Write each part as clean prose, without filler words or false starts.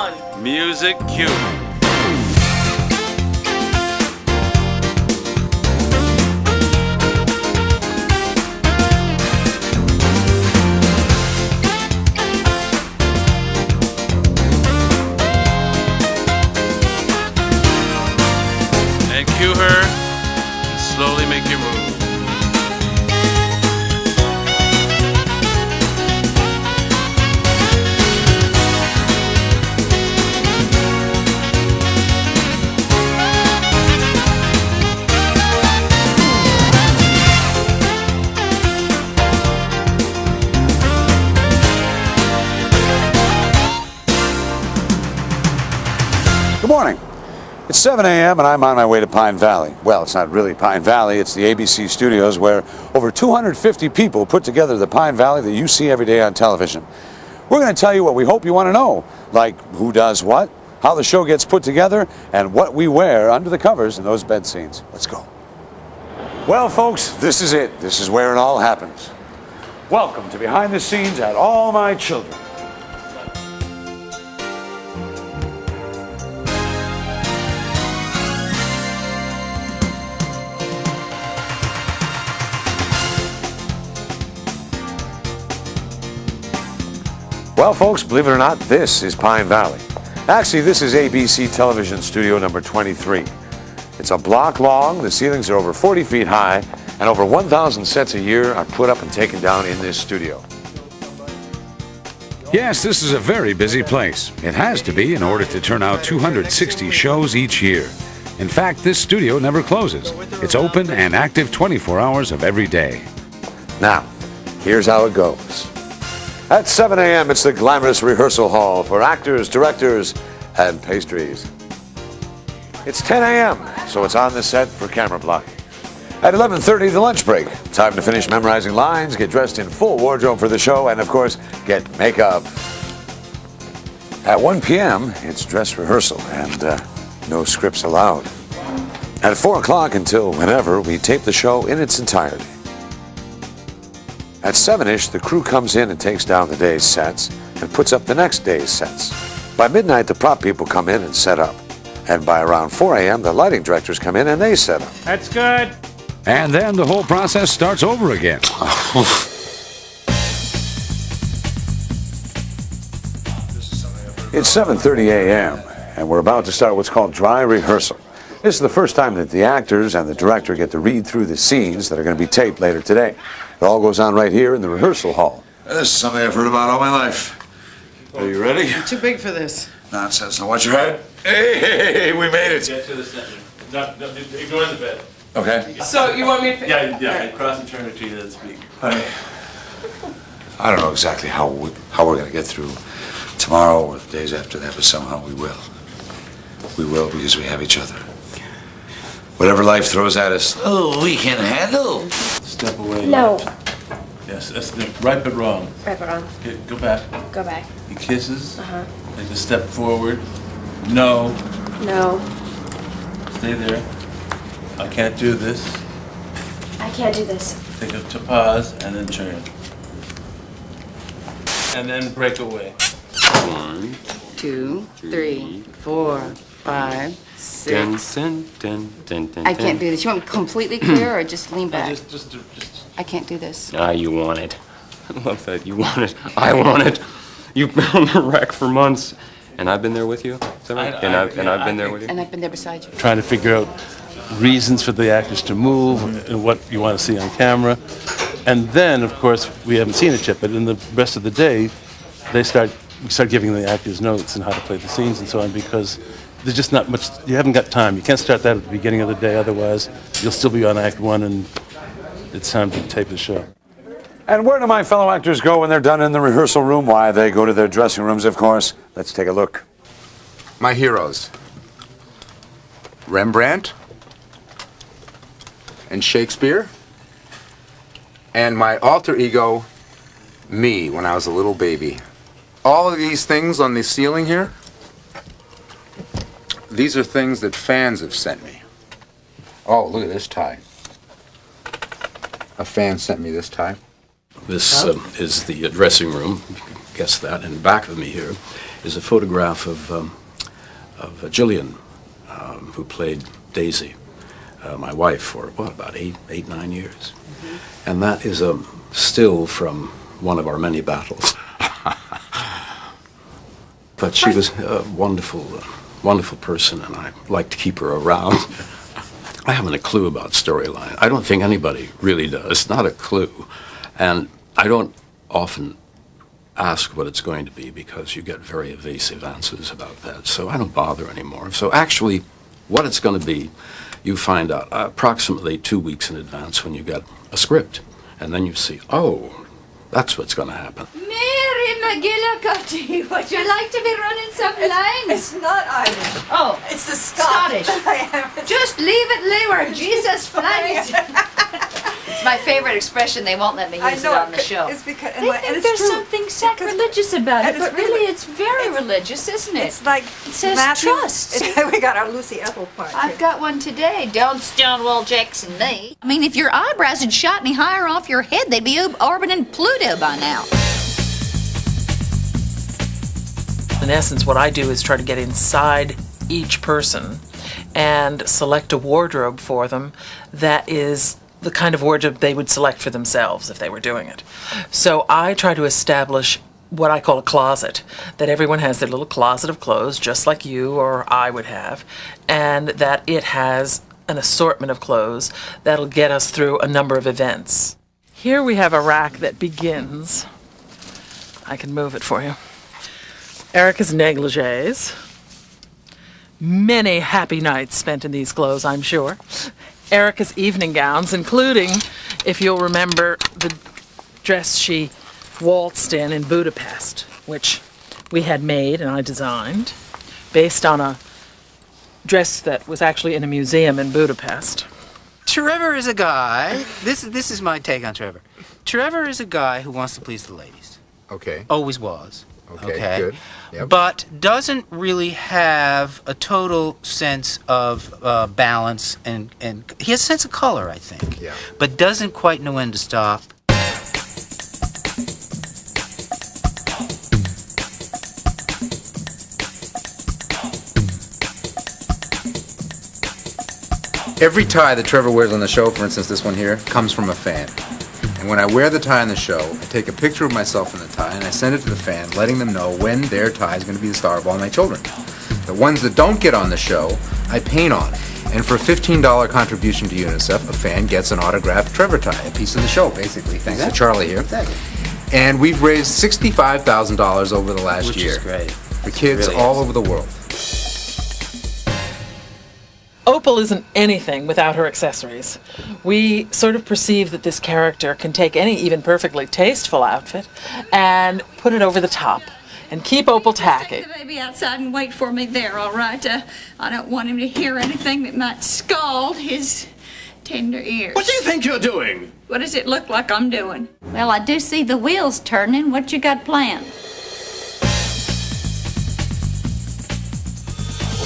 on. Music cue. And cue her and slowly make your move. Good morning. It's 7 a.m. and I'm on my way to Pine Valley. Well, it's not really Pine Valley, it's the ABC studios where over 250 people put together the Pine Valley that you see every day on television. We're going to tell you what we hope you want to know, like who does what, how the show gets put together, and what we wear under the covers in those bed scenes. Let's go. Well, folks, this is it. This is where it all happens. Welcome to Behind the Scenes at All My Children. Well, folks, believe it or not, this is Pine Valley. Actually, this is ABC television studio number 23. It's a block long, the ceilings are over 40 feet high, and over 1,000 sets a year are put up and taken down in this studio. Yes, this is a very busy place. It has to be in order to turn out 260 shows each year. In fact, this studio never closes. It's open and active 24 hours of every day. Now, here's how it goes. At 7 a.m., it's the glamorous rehearsal hall for actors, directors, and pastries. It's 10 a.m., so it's on the set for camera blocking. At 11:30, the lunch break. Time to finish memorizing lines, get dressed in full wardrobe for the show, and of course, get makeup. At 1 p.m., it's dress rehearsal, and no scripts allowed. At 4 o'clock until whenever, we tape the show in its entirety. At 7-ish, the crew comes in and takes down the day's sets and puts up the next day's sets. By midnight, the prop people come in and set up. And by around 4 a.m., the lighting directors come in and they set up. That's good. And then the whole process starts over again. It's 7:30 a.m., and we're about to start what's called dry rehearsal. This is the first time that the actors and the director get to read through the scenes that are going to be taped later today. It all goes on right here in the rehearsal hall. This is something I've heard about all my life. Are you ready? I'm too big for this. Nonsense. Now watch your head. Hey, we made it. Get to the center. No, ignore the bed. Okay. So you want me to... Yeah. Cross and turn it to you and speak. I don't know exactly how we're going to get through tomorrow or the days after that, but somehow we will. We will because we have each other. Whatever life throws at us, we can handle. Step away. No. Yes, that's right but wrong. Right, but wrong. Okay, go back. Go back. He kisses. Uh-huh. Take a step forward. No. No. Stay there. I can't do this. I can't do this. Take a pause and then turn. And then break away. 1, 2, 3, 4, 5, 6. I can't do this. You want me completely clear or just lean back? Just. I can't do this. Ah, you want it. I love that. You want it. I want it. You've been on the wreck for months, and I've been there with you. Is that right? I've been there with you. And I've been there beside you. Trying to figure out reasons for the actors to move and what you want to see on camera. And then, of course, we haven't seen it yet, but in the rest of the day, we start giving the actors notes on how to play the scenes and so on, because there's just not much, you haven't got time. You can't start that at the beginning of the day, otherwise you'll still be on Act 1 and it's time to tape the show. And where do my fellow actors go when they're done in the rehearsal room? Why, they go to their dressing rooms, of course. Let's take a look. My heroes. Rembrandt and Shakespeare, and my alter ego, me, when I was a little baby. All of these things on the ceiling here, these are things that fans have sent me. Oh, look at this tie. A fan sent me this tie. This is the dressing room. You can guess that. In back of me here is a photograph of Gillian, who played Daisy, my wife, for about 9 years. And that is a still from one of our many battles. But she was a wonderful person, and I like to keep her around. I haven't a clue about storyline. I don't think anybody really does. Not a clue. And I don't often ask what it's going to be because you get very evasive answers about that. So I don't bother anymore. So actually, what it's going to be, you find out approximately 2 weeks in advance when you get a script. And then you see, oh, that's what's going to happen. Mary McGillicuddy, would you like to be running some lines? It's not Irish. Oh, It's the Scottish. just leave it leeward. Jesus flags. It's my favorite expression. They won't let me use it on the show. It's because They think there's something sacrilegious about it, but really it's very religious, isn't it? It's like it says Matthew, trust. We got our Lucy Ethel part. I've got one today. Don't Stonewall Jackson me. I mean, if your eyebrows had shot any higher off your head, they'd be orbiting Pluto by now. In essence, what I do is try to get inside each person and select a wardrobe for them that is the kind of wardrobe they would select for themselves if they were doing it. So I try to establish what I call a closet, that everyone has their little closet of clothes, just like you or I would have, and that it has an assortment of clothes that'll get us through a number of events. Here we have a rack that begins. I can move it for you. Erica's negligees. Many happy nights spent in these clothes, I'm sure. Erica's evening gowns, including, if you'll remember, the dress she waltzed in Budapest, which we had made and I designed, based on a dress that was actually in a museum in Budapest. Trevor is a guy, this is my take on Trevor. Trevor is a guy who wants to please the ladies. Okay. Always was. Okay, good. Yep. But doesn't really have a total sense of balance, and he has a sense of color, I think. Yeah. But doesn't quite know when to stop. Every tie that Trevor wears on the show, for instance this one here, comes from a fan. And when I wear the tie on the show, I take a picture of myself in the tie and I send it to the fan, letting them know when their tie is going to be the star of All My Children. The ones that don't get on the show, I paint on. And for a $15 contribution to UNICEF, a fan gets an autographed Trevor tie, a piece of the show, basically, thanks to Charlie here. Exactly. And we've raised $65,000 over the last Which year. is great. For kids Really all is. over the world. Opal isn't anything without her accessories. We sort of perceive that this character can take any even perfectly tasteful outfit and put it over the top and keep Opal tacky. Take the baby outside and wait for me there, all right? I don't want him to hear anything that might scald his tender ears. What do you think you're doing? What does it look like I'm doing? Well, I do see the wheels turning. What you got planned?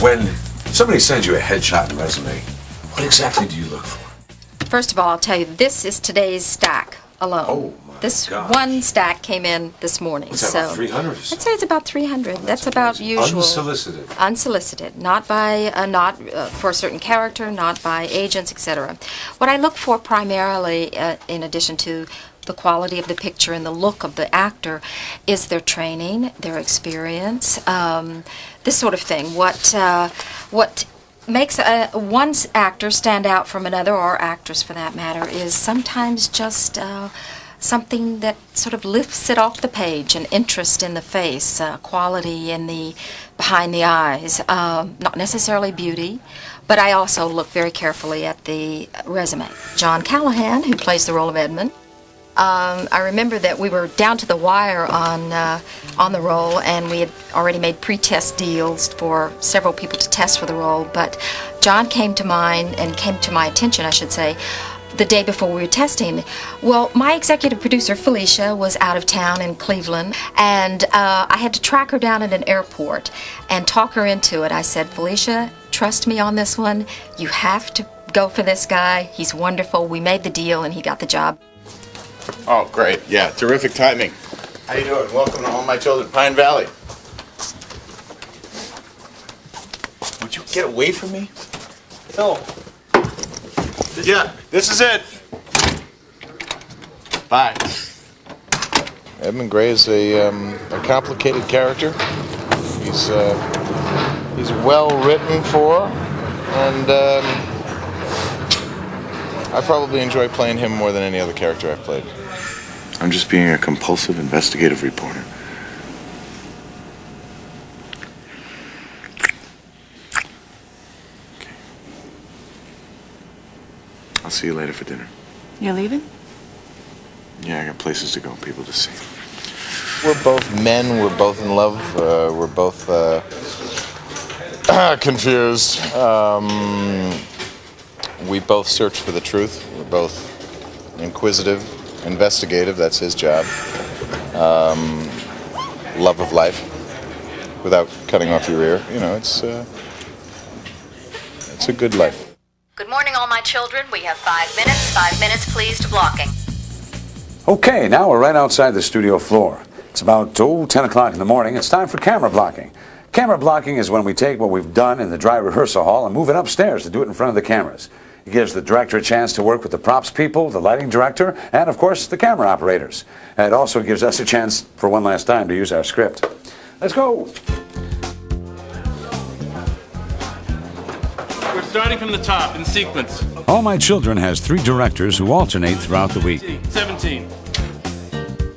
When somebody sends you a headshot and resume, what exactly do you look for? First of all, I'll tell you, this is today's stack alone. Oh, my This gosh. one stack came in this morning. What's that, about 300 or I'd something? say it's about 300. That's about usual. Unsolicited. Unsolicited, not by, for a certain character, not by agents, etc. What I look for primarily, in addition to the quality of the picture and the look of the actor, is their training, their experience, this sort of thing. What makes one actor stand out from another, or actress for that matter, is sometimes just something that sort of lifts it off the page, an interest in the face, quality in the behind the eyes, not necessarily beauty, but I also look very carefully at the resume. John Callahan, who plays the role of Edmund, I remember that we were down to the wire on the role, and we had already made pre-test deals for several people to test for the role, but John came to mind, and came to my attention, I should say, the day before we were testing. Well, my executive producer, Felicia, was out of town in Cleveland, and I had to track her down at an airport and talk her into it. I said, Felicia, trust me on this one. You have to go for this guy. He's wonderful. We made the deal, and he got the job. Oh, great. Yeah, terrific timing. How you doing? Welcome to All My Children, Pine Valley. Would you get away from me? No. Yeah, this is it. Bye. Edmund Gray is a complicated character. He's well written for, and I probably enjoy playing him more than any other character I've played. I'm just being a compulsive investigative reporter. Okay. I'll see you later for dinner. You're leaving? Yeah, I got places to go, people to see. We're both men, we're both in love, we're both confused. We both search for the truth. We're both inquisitive, investigative, that's his job. Love of life, without cutting off your ear. You know, it's a good life. Good morning, all my children. We have 5 minutes. 5 minutes, please, to blocking. Okay, now we're right outside the studio floor. It's about 10 o'clock in the morning. It's time for camera blocking. Camera blocking is when we take what we've done in the dry rehearsal hall and move it upstairs to do it in front of the cameras. It gives the director a chance to work with the props people, the lighting director, and of course the camera operators. And it also gives us a chance for one last time to use our script. Let's go. We're starting from the top in sequence. All My Children has 3 directors who alternate throughout the week. 17.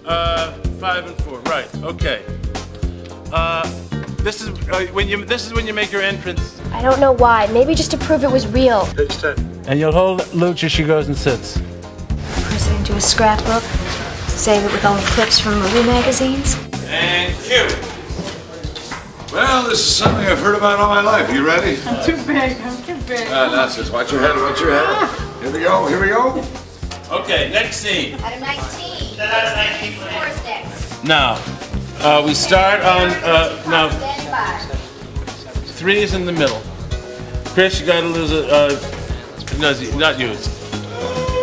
5 and 4. Right. Okay. This is when you make your entrance. I don't know why. Maybe just to prove it was real. Page 10. And you'll hold Luch as she goes and sits. Press it into a scrapbook. Save it with all the clips from movie magazines. And cue. Well, this is something I've heard about all my life. You ready? I'm too big. I'm too big. Nonsense. Watch your head. Watch your head. Here we go. Here we go. Okay, next scene. Out of 19. Four's next. Now, we start on, now, Stand by. 3 is in the middle. Chris, you gotta lose a, no, not you.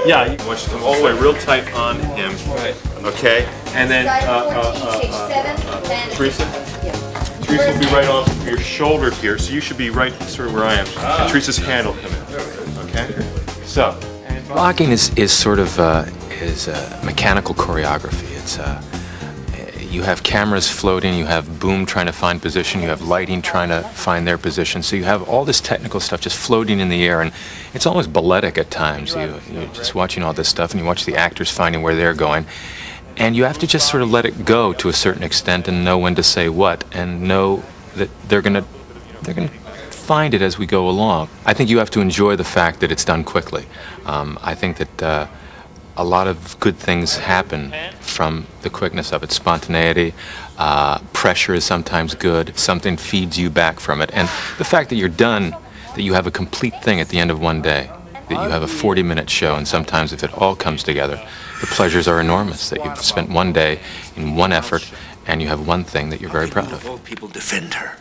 Yeah, you want you to come all the way real tight on him. Right. Okay, and then, Teresa? Teresa will be right off your shoulder here, so you should be right sort of where I am. And Teresa's hand will come in. Okay? So. Blocking is sort of mechanical choreography. It's you have cameras floating, you have boom trying to find position, you have lighting trying to find their position. So you have all this technical stuff just floating in the air, and it's almost balletic at times. You're just watching all this stuff, and you watch the actors finding where they're going, and you have to just sort of let it go to a certain extent and know when to say what, and know that they're gonna find it as we go along. I think you have to enjoy the fact that it's done quickly. I think that a lot of good things happen from the quickness of it. Spontaneity, pressure is sometimes good. Something feeds you back from it. And the fact that you're done, that you have a complete thing at the end of one day, that you have a 40-minute show, and sometimes if it all comes together, the pleasures are enormous, that you've spent one day in one effort, and you have one thing that you're very proud of. People defend her.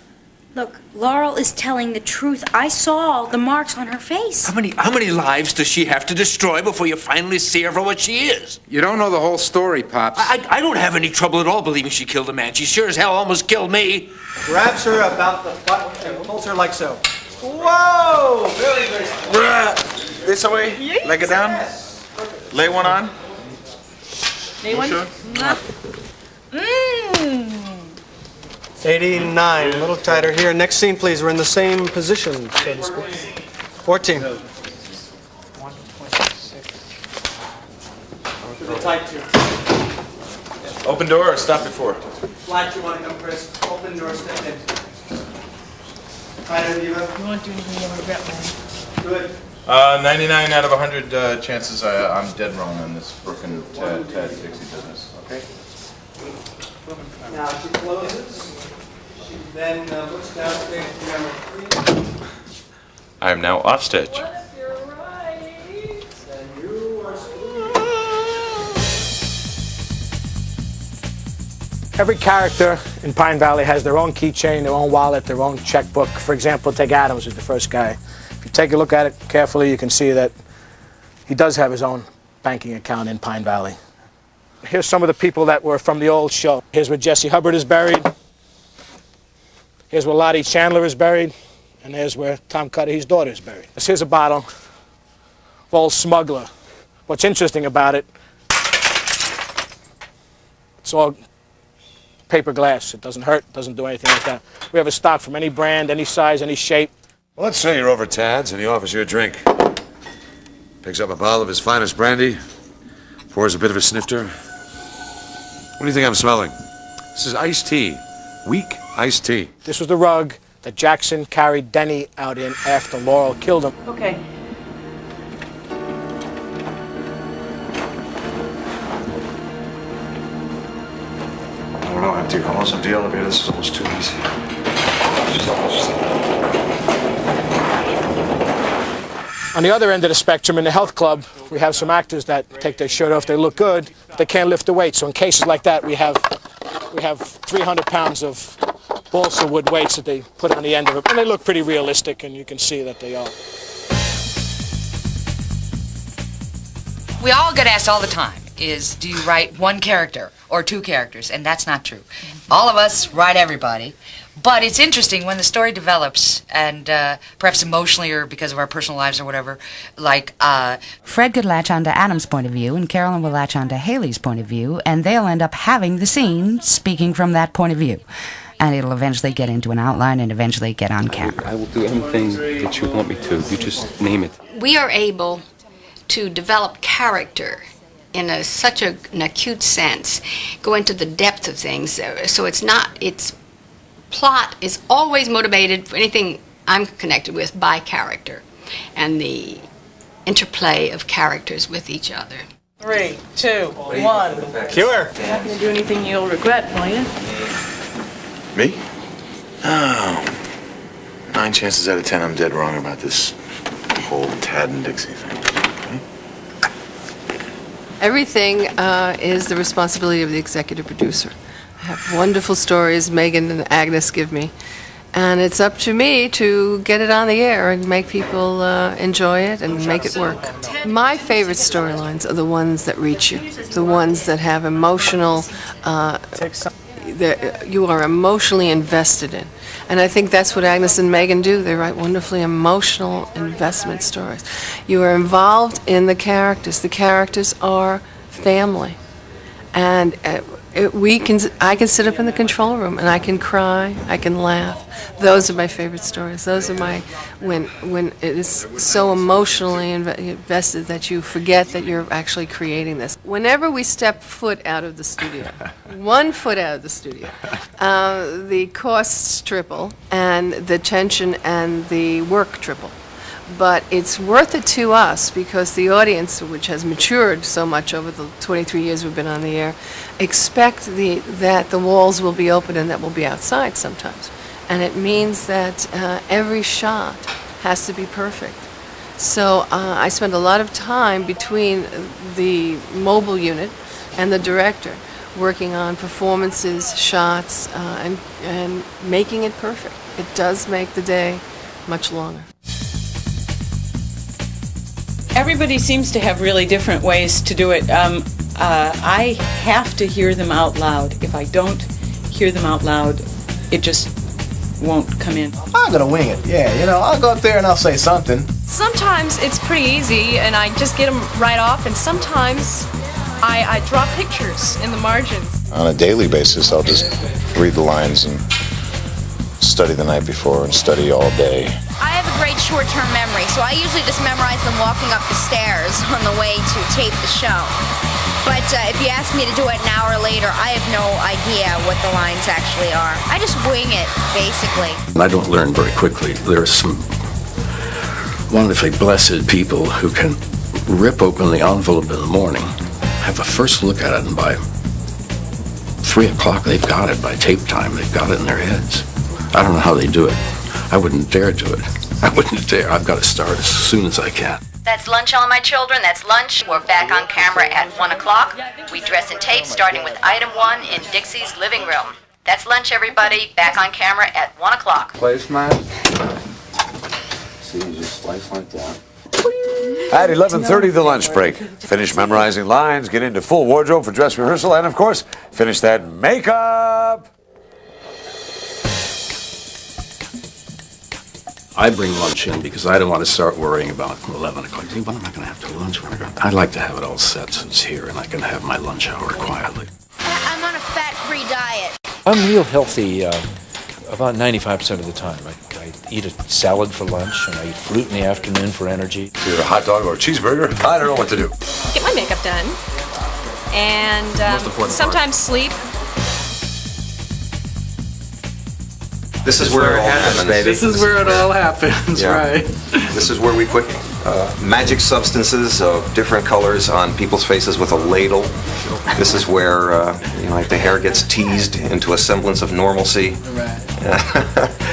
Look, Laurel is telling the truth. I saw the marks on her face. How many lives does she have to destroy before you finally see her for what she is? You don't know the whole story, Pops. I don't have any trouble at all believing she killed a man. She sure as hell almost killed me. Grabs her about the butt and pulls her like so. Whoa! Very, very This way. Yes. Leg it down. Lay one on. Lay one. Sure. Mmm. 89, a little tighter here. Next scene, please. We're in the same position, so to speak. 14. To the tight two. Open door or stop before? Flat, you want to come, Chris. Open door, step in. Tighter, Eva. You won't do anything, you want to grab one. Good. 99 out of 100 chances I'm dead wrong on this Brooke and Ted Dixie business. Okay? Now she closes. She then looks down stage to camera 3. I am now off stage. Every character in Pine Valley has their own keychain, their own wallet, their own checkbook. For example, take Adams, who's the first guy. If you take a look at it carefully, you can see that he does have his own banking account in Pine Valley. Here's some of the people that were from the old show. Here's where Jesse Hubbard is buried. Here's where Lottie Chandler is buried. And here's where Tom Cuddy's daughter is buried. Here's a bottle of Old Smuggler. What's interesting about it, it's all paper glass. It doesn't hurt, doesn't do anything like that. We have a stock from any brand, any size, any shape. Well, let's say you're over Tad's and he offers you a drink. Picks up a bottle of his finest brandy, pours a bit of a snifter. What do you think I'm smelling? This is iced tea. Weak iced tea. This was the rug that Jackson carried Denny out in after Laurel killed him. Okay. Oh, no, empty. Almost empty elevator. This is almost too easy. On the other end of the spectrum, in the health club, we have some actors that take their shirt off. They look good, but they can't lift the weight. So in cases like that, we have 300 pounds of balsa wood weights that they put on the end of it. And they look pretty realistic, and you can see that they are. We all get asked all the time is, do you write one character or two characters? And that's not true. All of us write everybody. But it's interesting when the story develops, and perhaps emotionally or because of our personal lives or whatever, like... Fred could latch onto Adam's point of view, and Carolyn will latch onto Haley's point of view, and they'll end up having the scene speaking from that point of view. And it'll eventually get into an outline and eventually get on camera. I will do anything that you want me to. You just name it. We are able to develop character in such an acute sense, go into the depth of things, so it's plot is always motivated for anything I'm connected with by character and the interplay of characters with each other. 3, 2, 1. Cure. You're not going to do anything you'll regret, will you? Me? Oh. 9 chances out of 10 I'm dead wrong about this whole Tad and Dixie thing. Everything is the responsibility of the executive producer. I have wonderful stories Megan and Agnes give me, and it's up to me to get it on the air and make people enjoy it and make it work. My favorite storylines are the ones that reach you, the ones that have emotional, that you are emotionally invested in. And I think that's what Agnes and Megan do. They write wonderfully emotional investment stories. You are involved in the characters. The characters are family. And I can sit up in the control room and I can cry, I can laugh. Those are my favorite stories. Those are my, when it is so emotionally invested that you forget that you're actually creating this. Whenever we step foot out of the studio, 1 foot out of the studio, the costs triple and the tension and the work triple. But it's worth it to us because the audience, which has matured so much over the 23 years we've been on the air, expect that the walls will be open and that we'll be outside sometimes. And it means that every shot has to be perfect. So I spend a lot of time between the mobile unit and the director working on performances, shots, and making it perfect. It does make the day much longer. Everybody seems to have really different ways to do it. I have to hear them out loud. If I don't hear them out loud, it just won't come in. I'm gonna wing it, yeah. You know, I'll go up there and I'll say something. Sometimes it's pretty easy and I just get them right off, and sometimes I draw pictures in the margins. On a daily basis, I'll just read the lines and study the night before and study all day. I have a great short-term memory, so I usually just memorize them walking up the stairs on the way to tape the show. But if you ask me to do it an hour later, I have no idea what the lines actually are. I just wing it, basically. I don't learn very quickly. There are some wonderfully blessed people who can rip open the envelope in the morning, have a first look at it, and by 3 o'clock they've got it. By tape time, they've got it in their heads. I don't know how they do it. I wouldn't dare do it. I wouldn't dare. I've got to start as soon as I can. That's lunch, all my children. That's lunch. We're back on camera at 1 o'clock. We dress and tape, starting with item 1 in Dixie's living room. That's lunch, everybody. Back on camera at 1 o'clock. Placemat. See, you just slice like that. At 11:30, the lunch break. Finish memorizing lines, get into full wardrobe for dress rehearsal, and of course, finish that makeup. I bring lunch in because I don't want to start worrying about 11 o'clock. When am I going to have to lunch? I like to have it all set so it's here and I can have my lunch hour quietly. I'm on a fat-free diet. I'm real healthy about 95% of the time. I eat a salad for lunch, and I eat fruit in the afternoon for energy. Either a hot dog or a cheeseburger. I don't know what to do. Get my makeup done. And sometimes sleep. This is where it all happens, baby. This is where it all happens, Yeah. right? This is where we put magic substances of different colors on people's faces with a ladle. This is where like the hair gets teased into a semblance of normalcy. Right.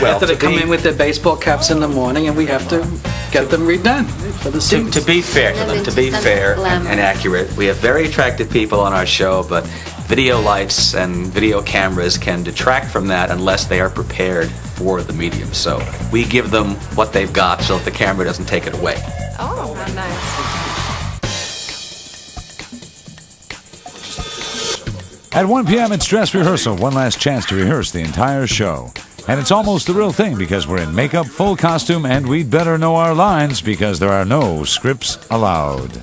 After they come in with their baseball caps in the morning, and we have to get them redone for the students. To be fair to them, to be fair and accurate, we have very attractive people on our show, but video lights and video cameras can detract from that unless they are prepared for the medium. So we give them what they've got so that the camera doesn't take it away. Oh, how nice. At 1 p.m., it's dress rehearsal. One last chance to rehearse the entire show. And it's almost the real thing because we're in makeup, full costume, and we'd better know our lines because there are no scripts allowed.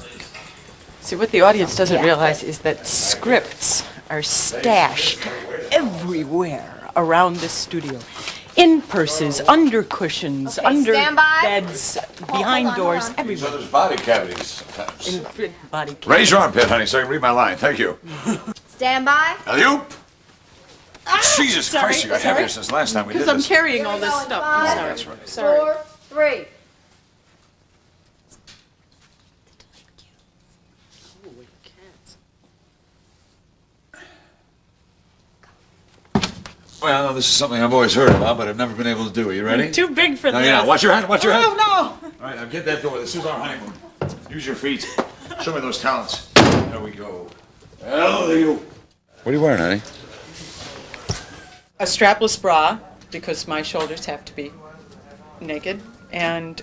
See, what the audience doesn't realize is that scripts are stashed everywhere around this studio. In purses, under cushions, under beds, behind doors, everywhere. There's body cavities. In body cavities. Raise your armpit, honey, so I can read my line. Thank you. Stand by. Alley-oop. Jesus sorry, Christ, you got heavier since last time we did Because I'm this. carrying all this stuff. I'm sorry. That's right. Sorry. 4, 3. Well, this is something I've always heard about, but I've never been able to do. Are you ready? Too big for No, this. you're not. Watch your hand. Watch your hand. Oh, no. All right, now get that door. This is our honeymoon. Use your feet. Show me those talents. There we go. Hell, you. What are you wearing, honey? A strapless bra, because my shoulders have to be naked, and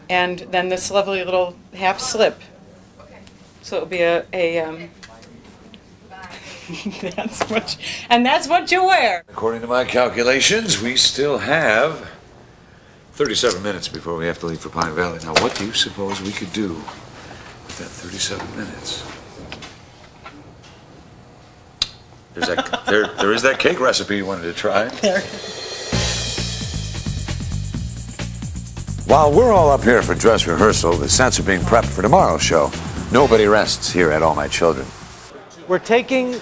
then this lovely little half slip. So it'll be that's what you wear. According to my calculations, we still have 37 minutes before we have to leave for Pine Valley. Now, what do you suppose we could do with that 37 minutes? There is that cake recipe you wanted to try. While we're all up here for dress rehearsal, the sets are being prepped for tomorrow's show. Nobody rests here at All My Children. We're taking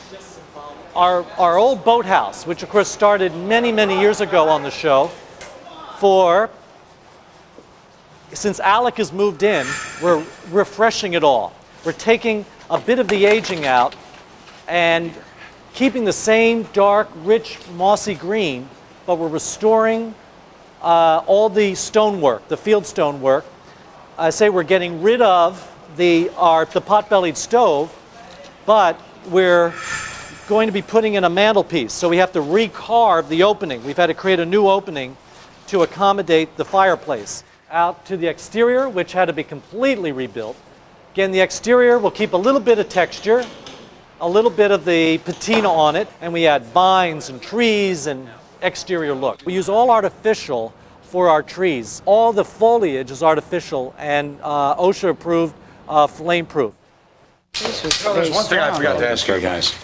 our old boathouse, which of course started many, many years ago on the show, since Alec has moved in, we're refreshing it all. We're taking a bit of the aging out and keeping the same dark, rich, mossy green, but we're restoring all the stonework, the field stonework. I say we're getting rid of the pot-bellied stove, but we're going to be putting in a mantelpiece. So we have to recarve the opening. We've had to create a new opening to accommodate the fireplace. Out to the exterior, which had to be completely rebuilt. Again, the exterior will keep a little bit of texture, a little bit of the patina on it, and we add vines and trees and exterior look. We use all artificial for our trees. All the foliage is artificial and OSHA approved, flame proof. There's one thing I forgot to ask you guys.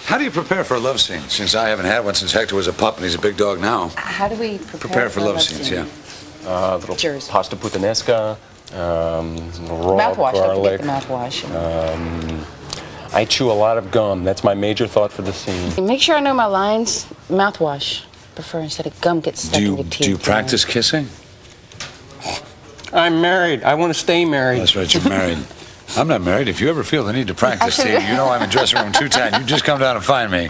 How do you prepare for a love scene? Since I haven't had one since Hector was a pup and he's a big dog now. How do we Prepare for love scenes, yeah. Little pasta puttanesca, raw mouthwash? Don't garlic. forget the mouthwash. I chew a lot of gum. That's my major thought for the scene. Make sure I know my lines. Mouthwash. Prefer instead of gum gets stuck in your teeth. Do you practice kissing? I'm married. I want to stay married. That's right, you're married. I'm not married. If you ever feel the need to practice, Steve, you know I'm in dressing room 210. You just come down and find me.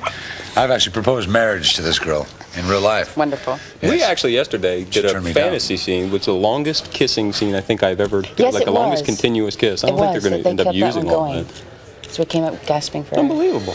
I've actually proposed marriage to this girl in real life. Wonderful. Yes. We actually yesterday did a fantasy scene, which was the longest kissing scene I think I've ever did. Yes, like it the longest was. continuous kiss. I don't think they're going to end up using all that. So we came up gasping for Unbelievable.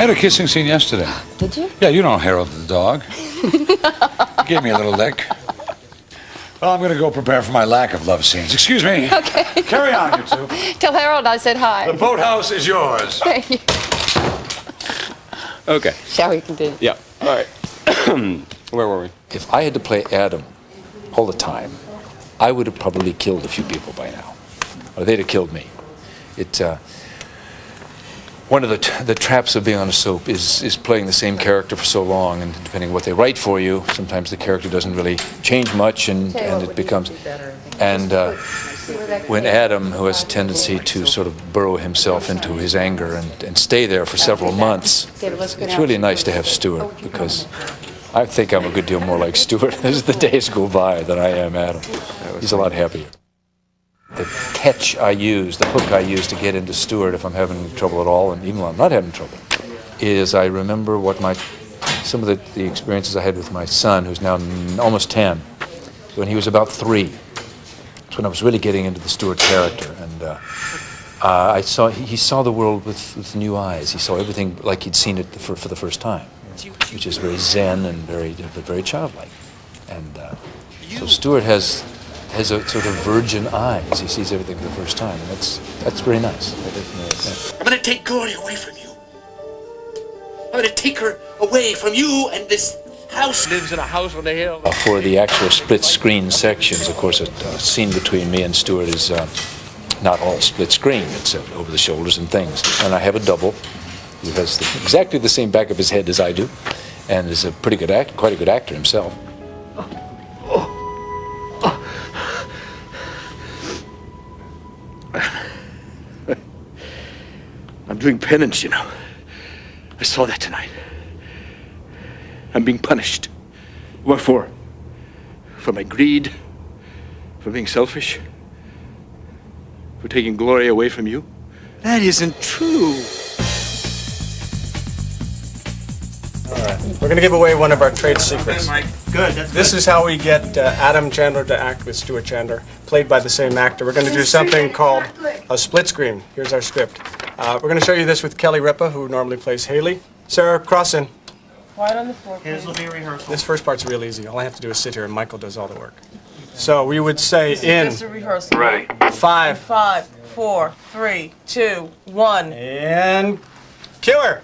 had a kissing scene yesterday. Did you? Yeah, you know Harold the dog. He gave me a little lick. Well, I'm going to go prepare for my lack of love scenes. Excuse me. Okay. Carry on, you two. Tell Harold I said hi. The boathouse is yours. Thank you. Okay. Shall we continue? Yeah. All right. Where were we? If I had to play Adam all the time, I would have probably killed a few people by now. Or they'd have killed me. One of the traps of being on a soap is playing the same character for so long, and depending on what they write for you, sometimes the character doesn't really change much, and it becomes... And when Adam, who has a tendency to sort of burrow himself into his anger and stay there for several months, it's really nice to have Stuart, because I think I'm a good deal more like Stuart as the days go by than I am Adam. He's a lot happier. The catch I use, the hook I use to get into Stuart if I'm having trouble at all, and even when I'm not having trouble, is I remember what some of the experiences I had with my son, who's now almost 10, when he was about 3. That's when I was really getting into the Stuart character, and he saw the world with new eyes. He saw everything like he'd seen it for the first time, which is very zen and very childlike. And so Stuart has a sort of virgin eyes. He sees everything for the first time, and that's very nice. I'm going to take Gloria away from you. I'm going to take her away from you and this house. Lives in a house on the hill. For the actual split-screen sections, of course, a scene between me and Stuart is not all split-screen. It's over the shoulders and things. And I have a double who has exactly the same back of his head as I do, and is a pretty good actor, quite a good actor himself. I'm doing penance, you know. I saw that tonight. I'm being punished. What for? For my greed? For being selfish? For taking Gloria away from you? That isn't true. All right. We're going to give away one of our trade secrets. Good. This is how we get Adam Chandler to act with Stuart Chandler, played by the same actor. We're going to do something called a split screen. Here's our script. We're going to show you this with Kelly Ripa, who normally plays Haley. Sarah, cross in. Quiet on the floor, please. Here's the rehearsal. This first part's real easy. All I have to do is sit here, and Michael does all the work. So we would say in... Just a rehearsal. Ready. 5. 5, 4, 3, 2, 1. And... kill her!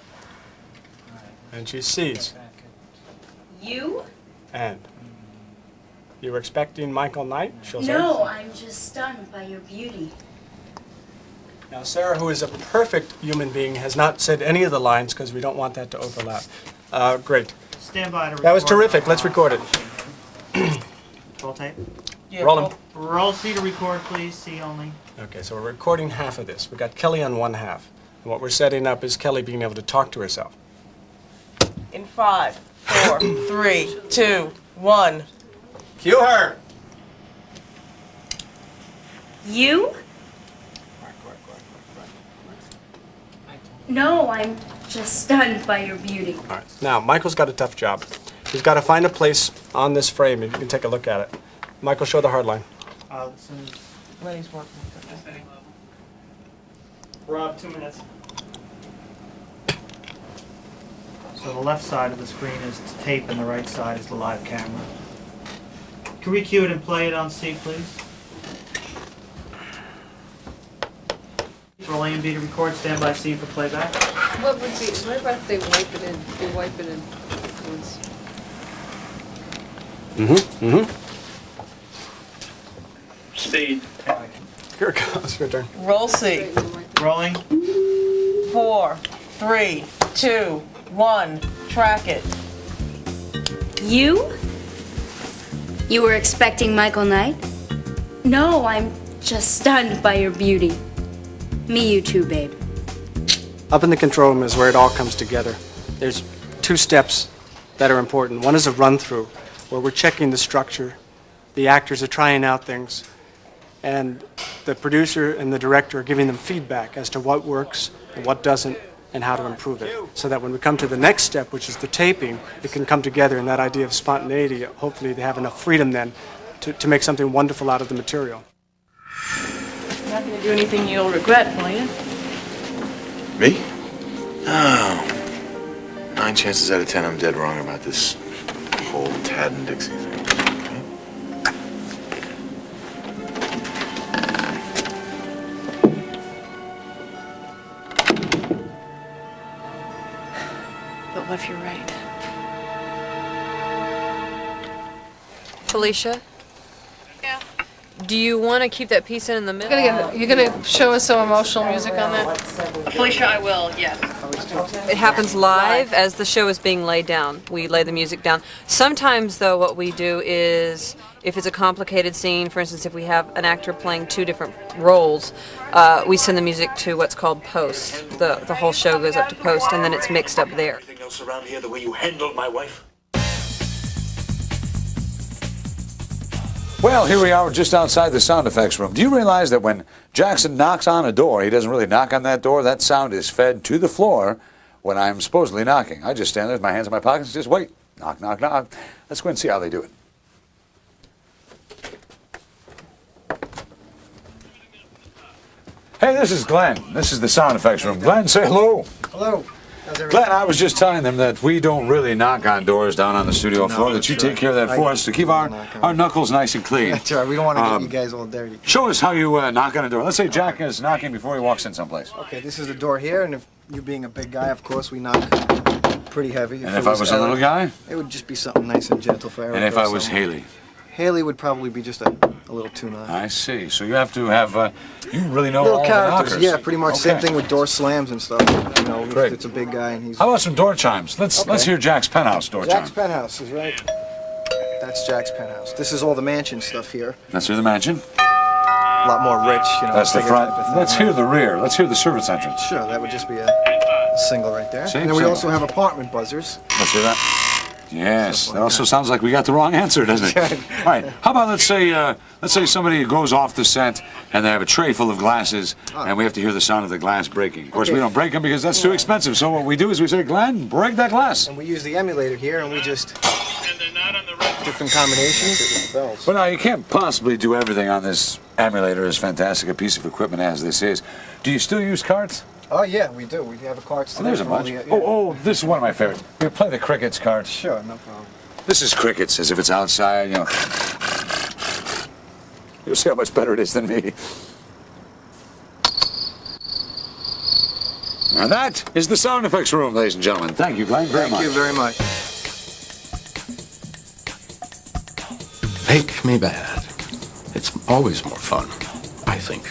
And she sees. You? And... you were expecting Michael Knight? She'll say. No, I'm just stunned by your beauty. Now, Sarah, who is a perfect human being, has not said any of the lines because we don't want that to overlap. Great. Stand by to record. That was terrific. Let's record it. Roll tape. Yeah, roll them. Roll C to record, please. C only. Okay, so we're recording half of this. We've got Kelly on one half. And what we're setting up is Kelly being able to talk to herself. In 5, 4, 3, 2, 1. Cue her! You? No, I'm just stunned by your beauty. All right. Now, Michael's got a tough job. He's got to find a place on this frame, and you can take a look at it. Michael, show the hard line. Lenny's working. Rob, 2 minutes. So the left side of the screen is tape and the right side is the live camera. Can we cue it and play it on C, please? Roll A and B to record, stand by C for playback. What about if they wipe it in? They wipe it in once. Speed. Here it goes. Your turn. Roll C. Rolling. 4, 3, 2, 1. Track it. You? You were expecting Michael Knight? No, I'm just stunned by your beauty. Me, you too, babe. Up in the control room is where it all comes together. There's 2 steps that are important. One is a run-through, where we're checking the structure. The actors are trying out things, and the producer and the director are giving them feedback as to what works and what doesn't and how to improve it. So that when we come to the next step, which is the taping, it can come together in that idea of spontaneity. Hopefully they have enough freedom then to make something wonderful out of the material. You're not going to do anything you'll regret, will you? Me? No. 9 chances out of 10 I'm dead wrong about this whole Tad and Dixie thing. But what if you're right? Felicia? Yeah. Do you want to keep that piece in the middle? You're gonna show us some emotional music on that? Felicia, I will, yes. It happens live as the show is being laid down. We lay the music down. Sometimes, though, what we do is, if it's a complicated scene, for instance, if we have an actor playing 2 different roles, we send the music to what's called post. The whole show goes up to post, and then it's mixed up there. Anything else around here the way you handled my wife? Well, here we are just outside the sound effects room. Do you realize that when Jackson knocks on a door, he doesn't really knock on that door? That sound is fed to the floor when I'm supposedly knocking. I just stand there with my hands in my pockets and just wait. Knock, knock, knock. Let's go and see how they do it. Hey, this is Glenn. This is the sound effects room. Glenn, say hello. Hello. How's everything? Glenn, I was just telling them that we don't really knock on doors down on the studio floor, that you take care of that for us to keep our knuckles nice and clean. That's right. We don't want to get you guys all dirty. Show us how you knock on a door. Let's say Jack is knocking before he walks in someplace. Okay, this is the door here, and if you being a big guy, of course, we knock pretty heavy. And if I was a little guy? It would just be something nice and gentle for Eric. And if I was Haley? Haley would probably be just a little too nice. I see. So you have to have, you really know Little all characters, the knockers. yeah, pretty much. Okay. Same thing with door slams and stuff. You know, Great. it's a big guy and he's... How about some door chimes? Let's hear Jack's penthouse door Jack's chime. penthouse is right. That's Jack's penthouse. This is all the mansion stuff here. Let's hear the mansion. A lot more rich, you know. That's the bigger front. type of thing, Let's right? hear the rear. Let's hear the service entrance. Sure, that would just be a single right there. Same And then we single. also have apartment buzzers. Let's hear that. Yes, that also sounds like we got the wrong answer, doesn't it? All right. How about let's say somebody goes off the set and they have a tray full of glasses, and we have to hear the sound of the glass breaking. Of course, we don't break them because that's too expensive. So what we do is we say, Glenn, break that glass. And we use the emulator here, and we just different combinations with the bells. But now you can't possibly do everything on this emulator, as fantastic a piece of equipment as this is. Do you still use carts? Oh yeah, we do. We have a carts Oh, today. there's a for all bunch. the, yeah. Oh, this is one of my favorites. We play the crickets card. Sure, no problem. This is crickets, as if it's outside, you know. You'll see how much better it is than me. And that is the sound effects room, ladies and gentlemen. Thank you, Glenn, very much. Thank you very much. Make me bad. It's always more fun, I think.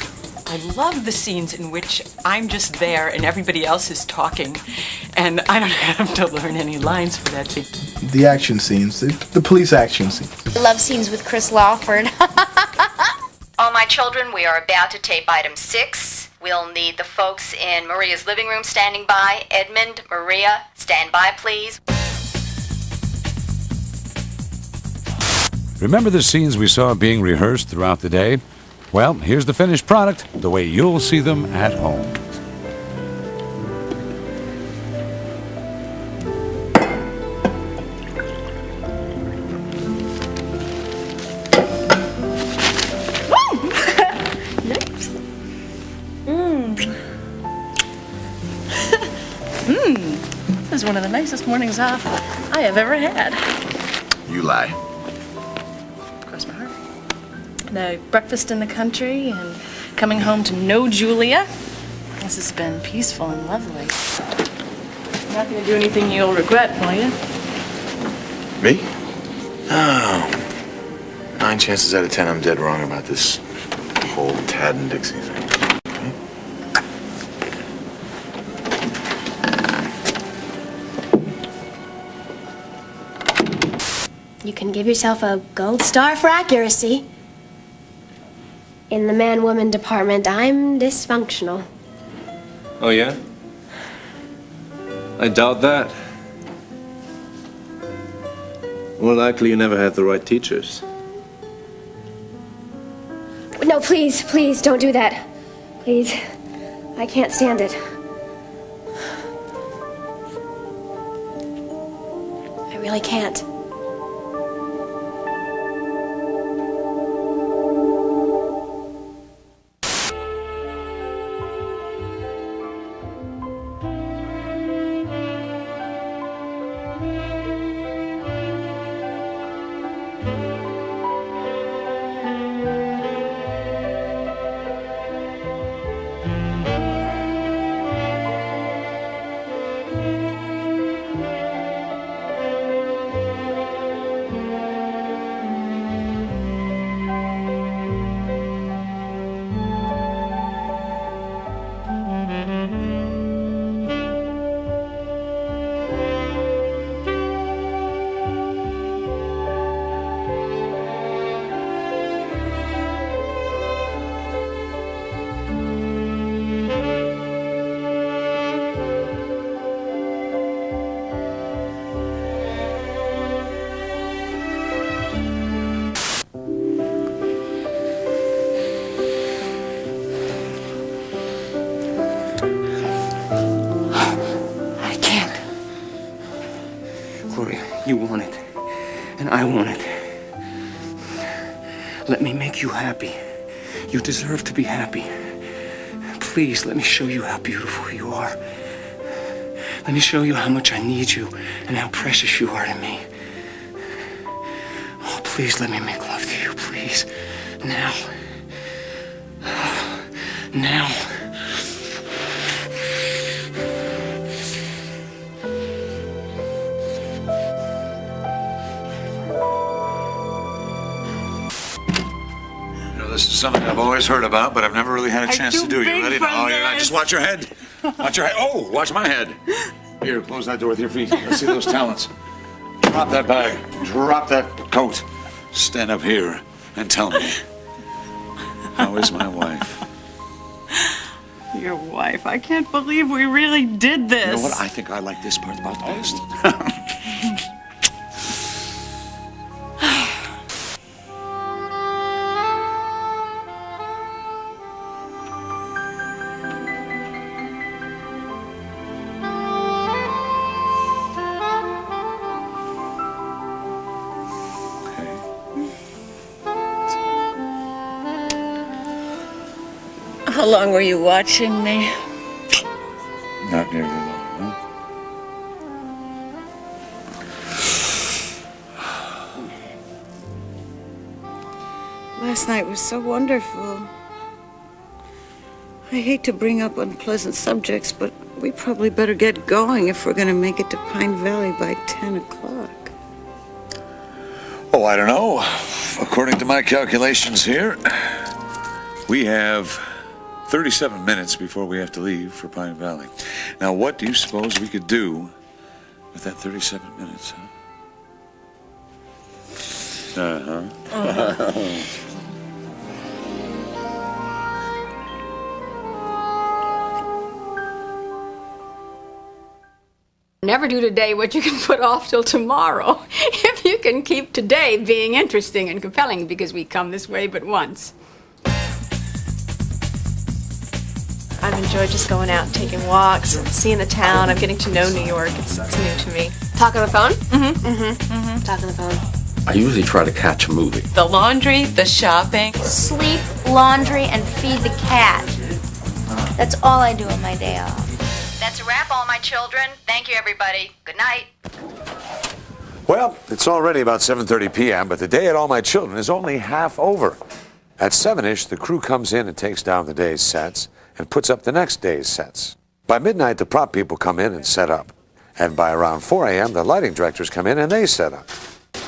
I love the scenes in which I'm just there and everybody else is talking, and I don't have to learn any lines for that scene. The action scenes, the police action scenes. Love scenes with Chris Lawford. All my children, we are about to tape item 6. We'll need the folks in Maria's living room standing by. Edmund, Maria, stand by, please. Remember the scenes we saw being rehearsed throughout the day? Well, here's the finished product, the way you'll see them at home. This is one of the nicest mornings off I have ever had. You lie. Cross my heart. The breakfast in the country and coming home to know Julia. This has been peaceful and lovely. You're not going to do anything you'll regret, will you? Me? No. 9 chances out of 10 I'm dead wrong about this whole Tad and Dixie thing. You can give yourself a gold star for accuracy. In the man-woman department, I'm dysfunctional. Oh, yeah? I doubt that. More likely you never had the right teachers. No, please, please, don't do that. Please. I can't stand it. I really can't. You want it, and I want it. Let me make you happy. You deserve to be happy. Please, let me show you how beautiful you are. Let me show you how much I need you and how precious you are to me. Oh, please let me make love to you, please. Now. Now. This is something I've always heard about, but I've never really had a chance to do. You ready? Oh, you're not. Just watch your head. Watch your head. Oh, watch my head. Here, close that door with your feet. Let's see those talents. Drop that bag. Drop that coat. Stand up here and tell me, how is my wife? Your wife. I can't believe we really did this. You know what? I think I like this part about the best. How long were you watching me? Not nearly long, huh? Last night was so wonderful. I hate to bring up unpleasant subjects, but we probably better get going if we're going to make it to Pine Valley by 10 o'clock. Oh, I don't know. According to my calculations here, we have 37 minutes before we have to leave for Pine Valley. Now, what do you suppose we could do with that 37 minutes, huh? Never do today what you can put off till tomorrow. If you can keep today being interesting and compelling, because we come this way but once. I've enjoyed just going out and taking walks and seeing the town. I'm getting to know New York. It's new to me. Talk on the phone? Mm-hmm. Talk on the phone. I usually try to catch a movie. The laundry, the shopping. Sleep, laundry, and feed the cat. That's all I do on my day off. That's a wrap, all my children. Thank you, everybody. Good night. Well, it's already about 7:30 p.m., but the day at All My Children is only half over. At 7-ish, the crew comes in and takes down the day's sets and puts up the next day's sets. By midnight, the prop people come in and set up. And by around 4 a.m., the lighting directors come in and they set up.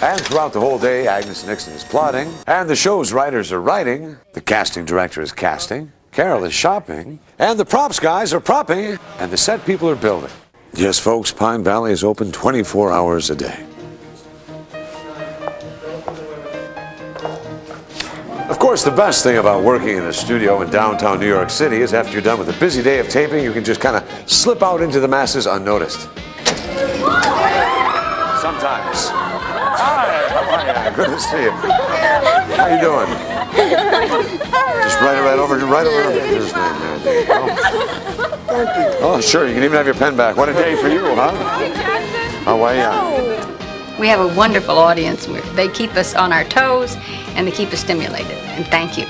And throughout the whole day, Agnes Nixon is plotting, and the show's writers are writing, the casting director is casting, Carol is shopping, and the props guys are propping, and the set people are building. Yes, folks, Pine Valley is open 24 hours a day. Of course, the best thing about working in a studio in downtown New York City is after you're done with a busy day of taping, you can just kind of slip out into the masses unnoticed. Sometimes. Hi, how are you? Good to see you. How you doing? Just right over. Here's the name there. There you go. Oh, sure. You can even have your pen back. What a day for you, huh? How are you? We have a wonderful audience. They keep us on our toes and they keep us stimulated. And thank you.